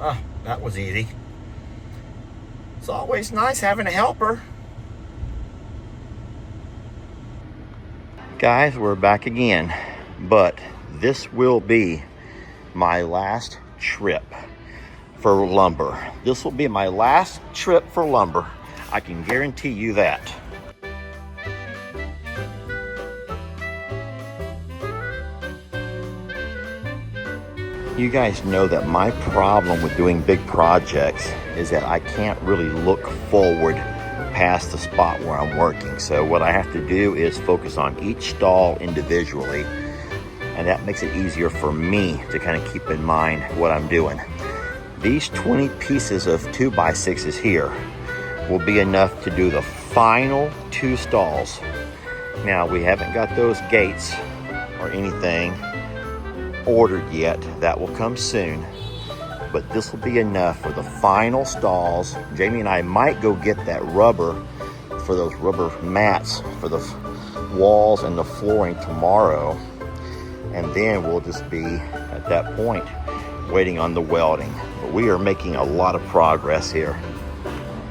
That was easy. It's always nice having a helper. Guys, we're back again, but this will be my last trip for lumber. This will be my last trip for lumber. I can guarantee you that. You guys know that my problem with doing big projects is that I can't really look forward past the spot where I'm working. So what I have to do is focus on each stall individually, and that makes it easier for me to kind of keep in mind what I'm doing. These 20 pieces of 2x6s here will be enough to do the final 2 stalls. Now, we haven't got those gates or anything ordered yet. That will come soon, but this will be enough for the final stalls. Jamie and I might go get that rubber for those rubber mats for the walls and the flooring tomorrow, and then we'll just be at that point waiting on the welding. But we are making a lot of progress here.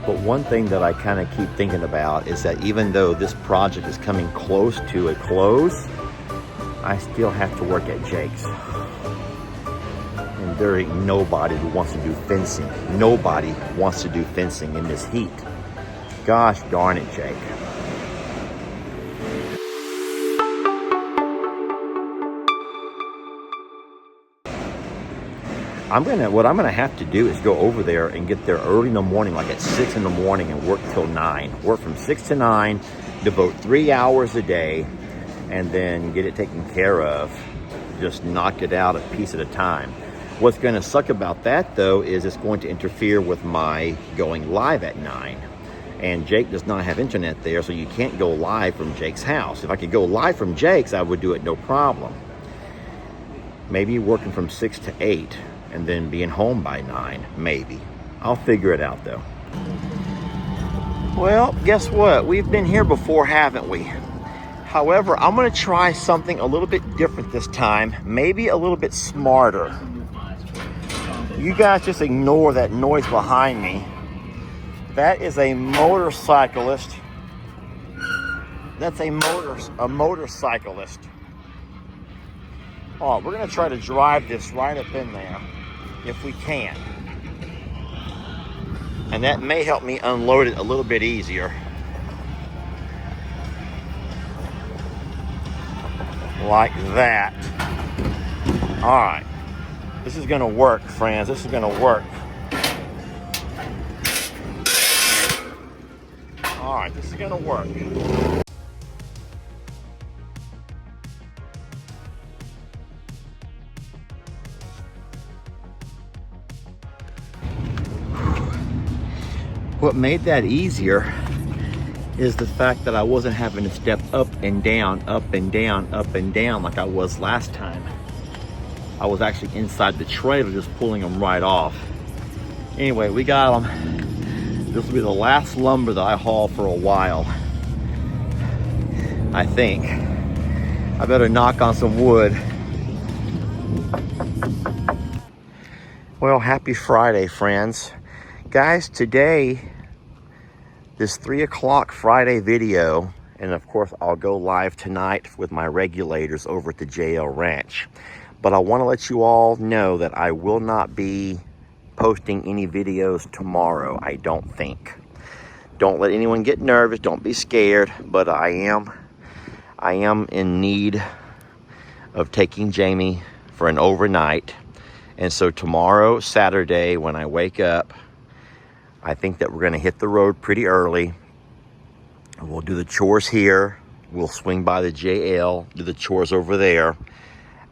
But one thing that I kind of keep thinking about is that even though this project is coming close to a close, I still have to work at Jake's. And there ain't nobody who wants to do fencing. Nobody wants to do fencing in this heat. Gosh darn it, Jake. What I'm gonna have to do is go over there and get there early in the morning, like at 6 in the morning, and work till 9. Work from 6 to 9, devote 3 hours a day, and then get it taken care of. Just knock it out a piece at a time. What's going to suck about that, though, is it's going to interfere with my going live at 9. And Jake does not have internet there, so you can't go live from Jake's house. If I could go live from Jake's, I would do it no problem. Maybe working from 6 to 8 and then being home by 9, maybe. I'll figure it out, though. Well, guess what? We've been here before, haven't we? However, I'm going to try something a little bit different this time, maybe a little bit smarter. You guys just ignore that noise behind me. That is a motorcyclist. That's a motorcyclist. Oh, we're going to try to drive this right up in there if we can. And that may help me unload it a little bit easier. Like that. All right, this is gonna work, friends. This is gonna work. All right, this is gonna work. What made that easier is the fact that I wasn't having to step up and down, up and down, up and down like I was last time. I was actually inside the trailer just pulling them right off. Anyway, we got them. This will be the last lumber that I haul for a while, I think. I better knock on some wood. Well, happy Friday, friends. Guys, today, this 3 o'clock Friday video, and of course I'll go live tonight with my regulators over at the JL Ranch. But I want to let you all know that I will not be posting any videos tomorrow, I don't think. Don't let anyone get nervous, don't be scared, but I am in need of taking Jamie for an overnight. And so tomorrow, Saturday, when I wake up, I think that we're going to hit the road pretty early. We'll do the chores here. We'll swing by the JL, do the chores over there.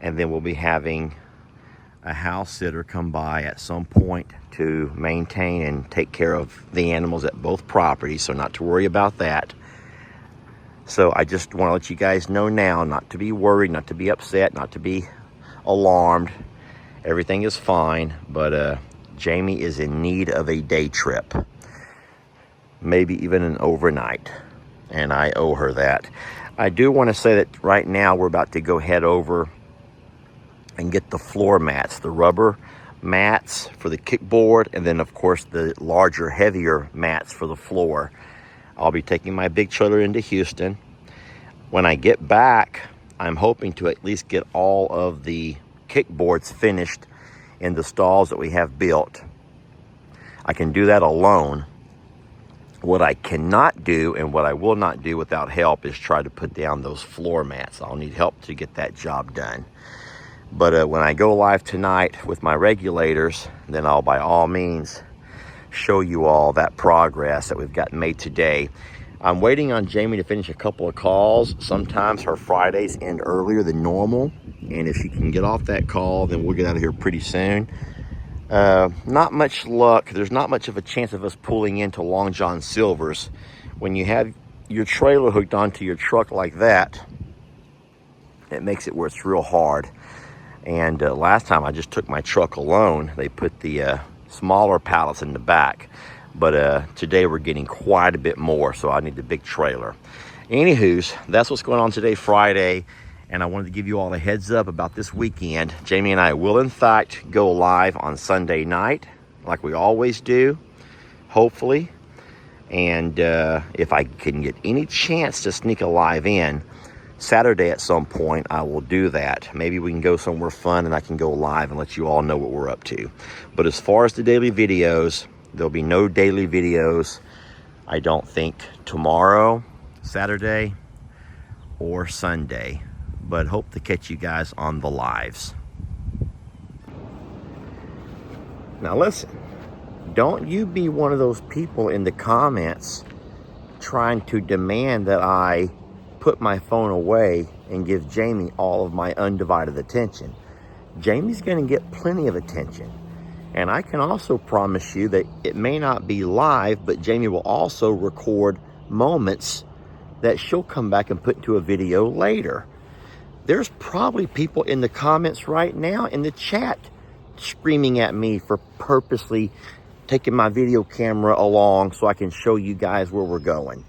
And then we'll be having a house sitter come by at some point to maintain and take care of the animals at both properties. So not to worry about that. So I just want to let you guys know now, not to be worried, not to be upset, not to be alarmed. Everything is fine, but Jamie is in need of a day trip, maybe even an overnight, and I owe her that. I do want to say that right now we're about to go head over and get the floor mats, the rubber mats for the kickboard, and then of course the larger, heavier mats for the floor. I'll be taking my big trailer into Houston. When I get back, I'm hoping to at least get all of the kickboards finished in the stalls that we have built. I can do that alone. What I cannot do, and what I will not do without help, is try to put down those floor mats. I'll need help to get that job done. But when I go live tonight with my regulators, then I'll by all means show you all that progress that we've got made today. I'm waiting on Jamie to finish a couple of calls. Sometimes her Fridays end earlier than normal, and if she can get off that call, then we'll get out of here pretty soon. Not much luck. There's not much of a chance of us pulling into Long John Silver's. When you have your trailer hooked onto your truck like that, it makes it where it's real hard. And last time I just took my truck alone. They put the smaller pallets in the back. But today we're getting quite a bit more, so I need the big trailer. Anywho's, that's what's going on today, Friday. And I wanted to give you all a heads up about this weekend. Jamie and I will, in fact, go live on Sunday night, like we always do, hopefully. And if I can get any chance to sneak a live in, Saturday at some point, I will do that. Maybe we can go somewhere fun and I can go live and let you all know what we're up to. But as far as the daily videos, there'll be no daily videos, I don't think, tomorrow, Saturday, or Sunday. But hope to catch you guys on the lives. Now listen, don't you be one of those people in the comments trying to demand that I put my phone away and give Jamie all of my undivided attention. Jamie's going to get plenty of attention. And I can also promise you that it may not be live, but Jamie will also record moments that she'll come back and put into a video later. There's probably people in the comments right now in the chat screaming at me for purposely taking my video camera along so I can show you guys where we're going.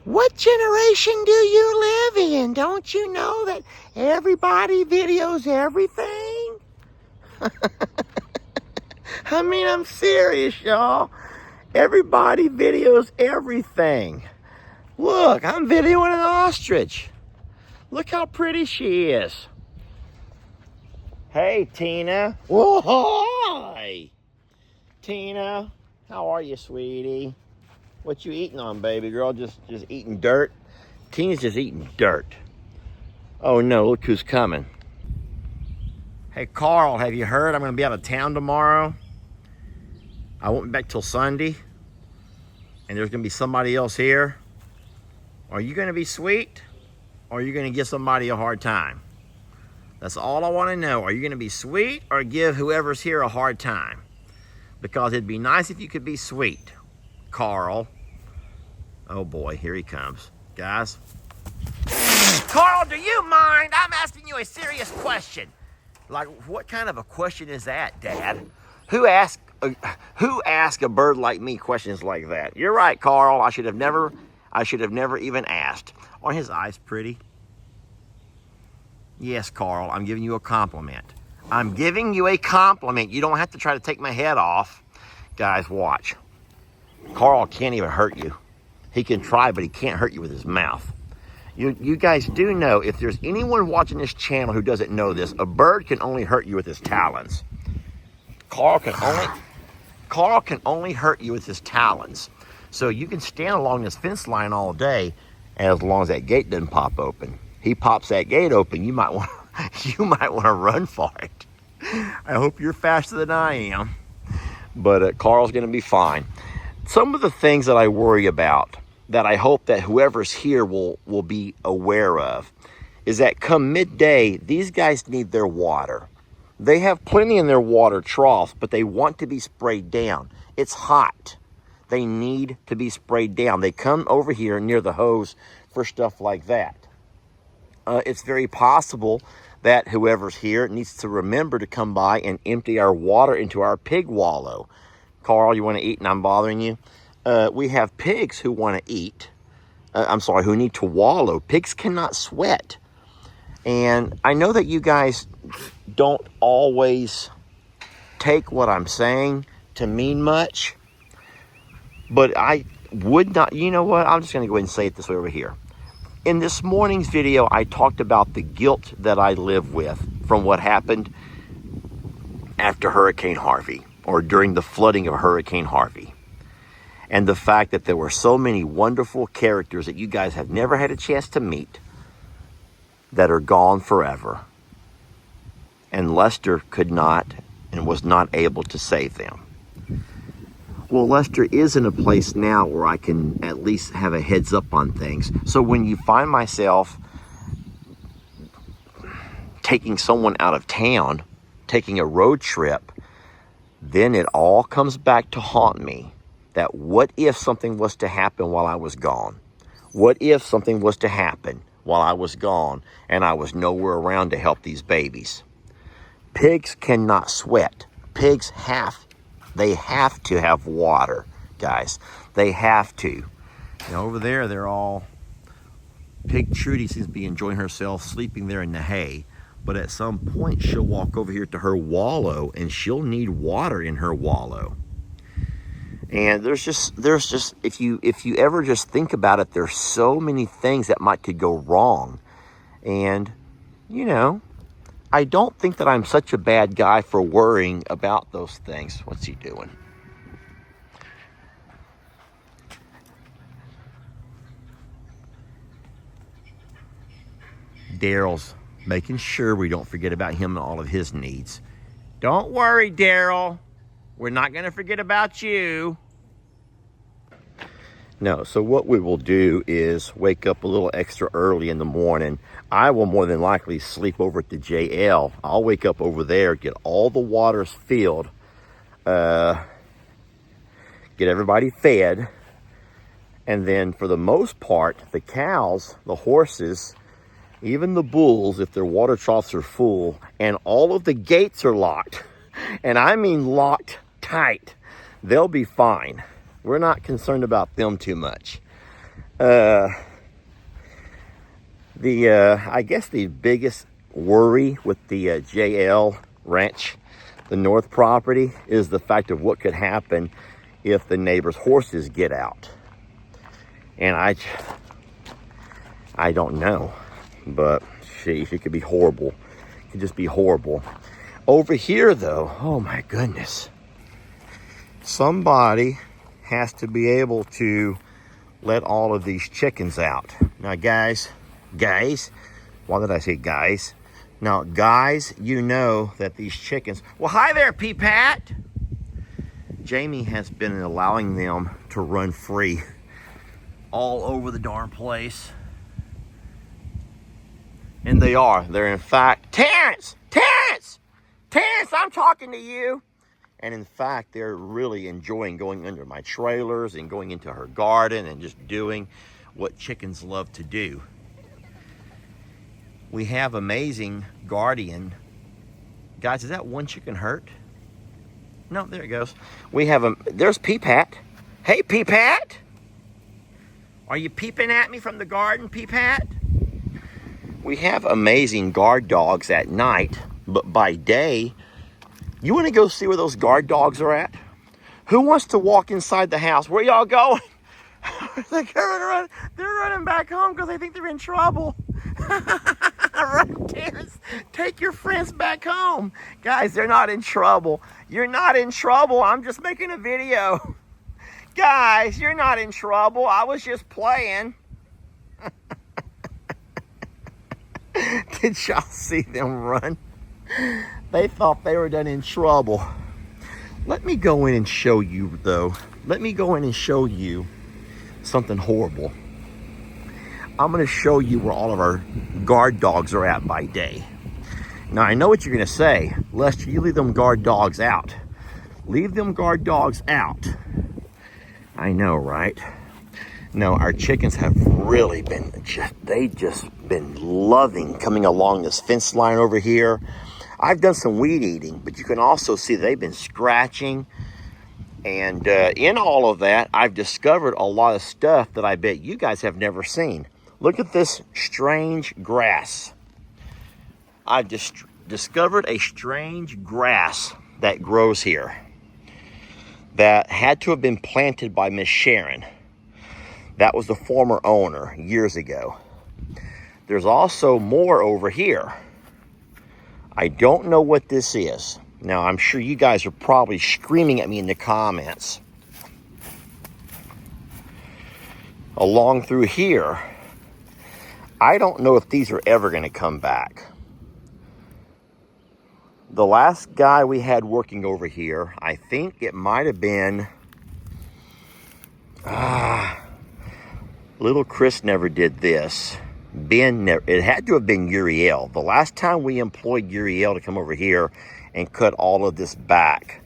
What generation do you live in? Don't you know that everybody videos everything? I mean, I'm serious, y'all. Everybody videos everything. Look, I'm videoing an ostrich. Look how pretty she is. Hey, Tina. Whoa, hi. Tina, how are you, sweetie? What you eating on, baby girl? Just eating dirt? Tina's just eating dirt. Oh no, look who's coming. Hey, Carl, have you heard I'm going to be out of town tomorrow? I won't be back till Sunday. And there's going to be somebody else here. Are you going to be sweet? Or are you going to give somebody a hard time? That's all I want to know. Are you going to be sweet or give whoever's here a hard time? Because it'd be nice if you could be sweet. Carl. Oh boy, here he comes. Guys. Carl, do you mind? I'm asking you a serious question. Like, what kind of a question is that, Dad? Who asked a bird like me questions like that? You're right, Carl. I should have never even asked. Aren't his eyes pretty? Yes, Carl, I'm giving you a compliment. I'm giving you a compliment. You don't have to try to take my head off. Guys, watch. Carl can't even hurt you. He can try, but he can't hurt you with his mouth. You guys do know, if there's anyone watching this channel who doesn't know this, a bird can only hurt you with his talons. Carl can only hurt you with his talons. So you can stand along this fence line all day, as long as that gate doesn't pop open. He pops that gate open, you might want to run for it. I hope you're faster than I am. But Carl's going to be fine. Some of the things that I worry about, that I hope that whoever's here will be aware of, is that come midday, these guys need their water. They have plenty in their water troughs, but they want to be sprayed down. It's hot. They need to be sprayed down. They come over here near the hose for stuff like that. It's very possible that whoever's here needs to remember to come by and empty our water into our pig wallow. Carl, you want to eat and I'm bothering you? We have pigs who want to eat. Who need to wallow. Pigs cannot sweat. And I know that you guys don't always take what I'm saying to mean much, but I would not, you know what, I'm just going to go ahead and say it this way over here. In this morning's video, I talked about the guilt that I live with from what happened after Hurricane Harvey, or during the flooding of Hurricane Harvey. And the fact that there were so many wonderful characters that you guys have never had a chance to meet that are gone forever. And Lester could not and was not able to save them. Well, Lester is in a place now where I can at least have a heads up on things. So when you find myself taking someone out of town, taking a road trip, then it all comes back to haunt me that what if something was to happen while I was gone? What if something was to happen while I was gone and I was nowhere around to help these babies? Pigs cannot sweat. Pigs they have to have water, guys. They have to. Now over there, they're all, Pig Trudy seems to be enjoying herself, sleeping there in the hay. But at some point, she'll walk over here to her wallow, and she'll need water in her wallow. And there's just, if you ever just think about it, there's so many things that could go wrong. And, you know, I don't think that I'm such a bad guy for worrying about those things. What's he doing? Daryl's making sure we don't forget about him and all of his needs. Don't worry, Daryl. We're not going to forget about you. No, so what we will do is wake up a little extra early in the morning. I will more than likely sleep over at the JL. I'll wake up over there, get all the waters filled, get everybody fed, and then for the most part, the cows, the horses, even the bulls, if their water troughs are full, and all of the gates are locked, and I mean locked tight, they'll be fine. We're not concerned about them too much. I guess the biggest worry with the JL Ranch, the North property, is the fact of what could happen if the neighbor's horses get out. And I don't know, but it could be horrible. It could just be horrible. Over here, though, oh my goodness. Somebody has to be able to let all of these chickens out. Now, guys, why did I say guys? Now, guys, you know that these chickens, well, hi there, P-Pat. Jamie has been allowing them to run free all over the darn place. And they're in fact, Terrence, I'm talking to you. And in fact, they're really enjoying going under my trailers and going into her garden and just doing what chickens love to do. We have amazing guardian. Guys, is that one chicken hurt? No, there it goes. We have there's P-Pat. Hey, P-Pat. Are you peeping at me from the garden, P-Pat? We have amazing guard dogs at night, but by day, you want to go see where those guard dogs are at? Who wants to walk inside the house? Where y'all going? They're running back home because they think they're in trouble. Run, Terrence. Take your friends back home. Guys, they're not in trouble. You're not in trouble. I'm just making a video. Guys, you're not in trouble. I was just playing. Did y'all see them run? They thought they were done in trouble. Let me go in and show you, though. Let me go in and show you something horrible. I'm going to show you where all of our guard dogs are at by day. Now, I know what you're going to say. Lester, you leave them guard dogs out. Leave them guard dogs out. I know, right? No, our chickens have really been, they've just been loving coming along this fence line over here. I've done some weed eating, but you can also see they've been scratching. And in all of that, I've discovered a lot of stuff that I bet you guys have never seen. Look at this strange grass. I've just discovered a strange grass that grows here that had to have been planted by Miss Sharon. That was the former owner years ago. There's also more over here. I don't know what this is. Now, I'm sure you guys are probably screaming at me in the comments. Along through here, I don't know if these are ever going to come back. The last guy we had working over here, I think it might have been, little Chris never did this. Ben never, it had to have been Uriel. The last time we employed Uriel to come over here and cut all of this back,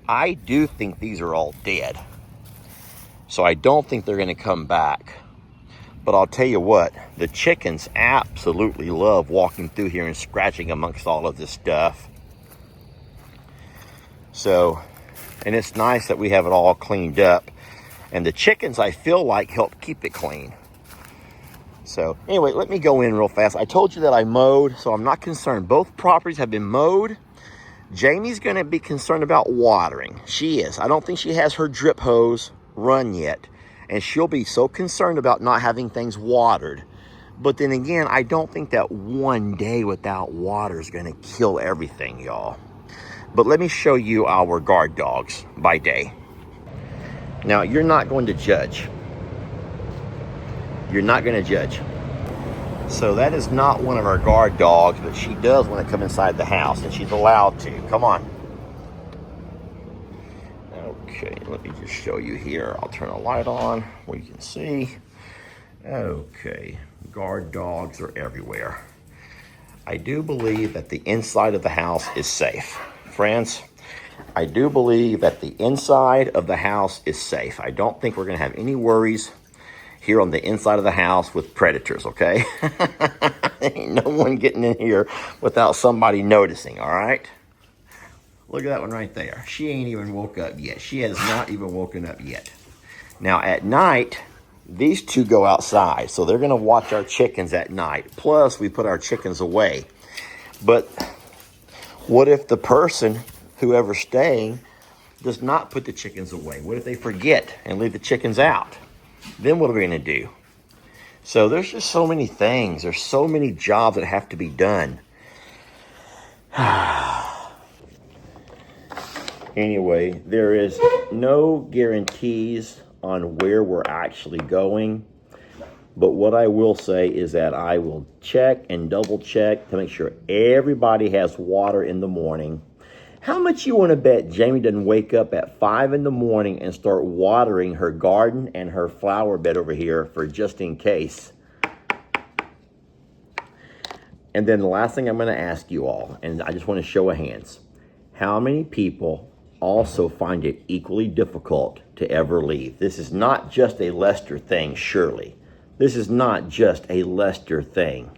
I do think these are all dead. So I don't think they're going to come back. But I'll tell you what, the chickens absolutely love walking through here and scratching amongst all of this stuff. So, and it's nice that we have it all cleaned up. And the chickens, I feel like, help keep it clean. So, anyway, let me go in real fast. I told you that I mowed, so I'm not concerned. Both properties have been mowed. Jamie's going to be concerned about watering. She is. I don't think she has her drip hose run yet. And she'll be so concerned about not having things watered. But then again, I don't think that one day without water is going to kill everything, y'all. But let me show you our guard dogs by day. Now, you're not going to judge. You're not going to judge. So that is not one of our guard dogs, but she does want to come inside the house, and she's allowed to. Come on. Okay, let me just show you here. I'll turn a light on where you can see. Okay, guard dogs are everywhere. I do believe that the inside of the house is safe. Friends, I do believe that the inside of the house is safe. I don't think we're going to have any worries here on the inside of the house with predators, okay? Ain't no one getting in here without somebody noticing, all right? Look at that one right there. She ain't even woke up yet. She has not even woken up yet. Now, at night, these two go outside, so they're going to watch our chickens at night. Plus, we put our chickens away. But what if the person, whoever's staying, does not put the chickens away? What if they forget and leave the chickens out? Then what are we going to do? So there's just so many things. There's so many jobs that have to be done. Anyway, there is no guarantees on where we're actually going. But what I will say is that I will check and double check to make sure everybody has water in the morning. How much you want to bet Jamie doesn't wake up at 5 in the morning and start watering her garden and her flower bed over here for just in case? And then the last thing I'm going to ask you all, and I just want to show of hands, how many people also find it equally difficult to ever leave? This is not just a Lester thing, surely. This is not just a Lester thing.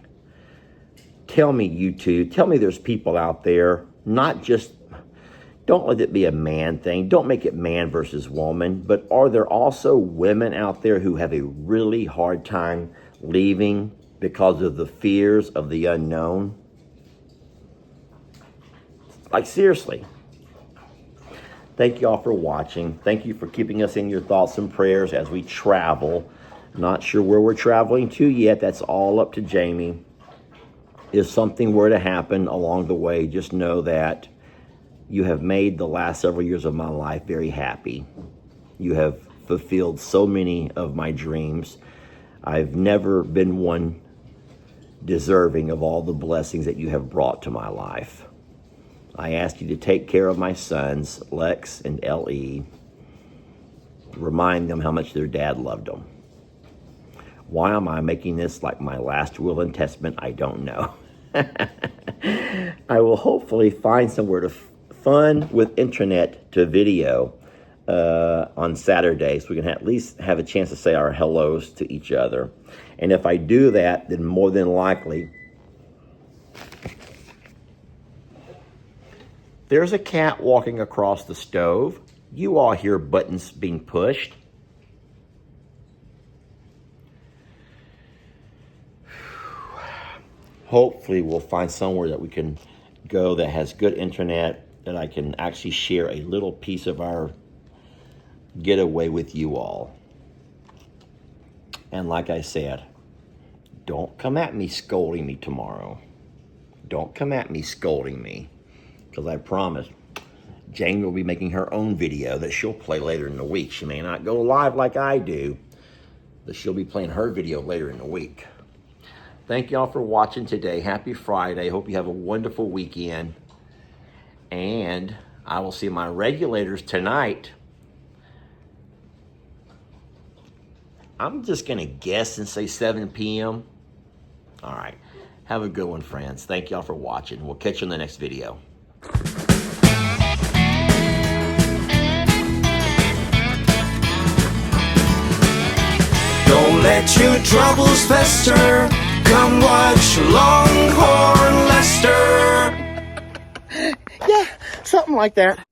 Tell me, you two, tell me there's people out there, not just, don't let it be a man thing. Don't make it man versus woman. But are there also women out there who have a really hard time leaving because of the fears of the unknown? Like, seriously. Thank you all for watching. Thank you for keeping us in your thoughts and prayers as we travel. Not sure where we're traveling to yet. That's all up to Jamie. If something were to happen along the way, just know that you have made the last several years of my life very happy. You have fulfilled so many of my dreams. I've never been one deserving of all the blessings that you have brought to my life. I ask you to take care of my sons, Lex and L.E. Remind them how much their dad loved them. Why am I making this like my last will and testament? I don't know. I will hopefully find somewhere to fun with internet to video on Saturday, so we can at least have a chance to say our hellos to each other. And if I do that, then more than likely, there's a cat walking across the stove. You all hear buttons being pushed. Hopefully we'll find somewhere that we can go that has good internet that I can actually share a little piece of our getaway with you all. And like I said, don't come at me scolding me tomorrow. Don't come at me scolding me, because I promise Jane will be making her own video that she'll play later in the week. She may not go live like I do, but she'll be playing her video later in the week. Thank y'all for watching today. Happy Friday. Hope you have a wonderful weekend. And I will see my regulators tonight. I'm just going to guess and say 7 p.m. All right. Have a good one, friends. Thank y'all for watching. We'll catch you in the next video. Don't let your troubles fester. Come watch Longhorn Lester. Yeah, something like that.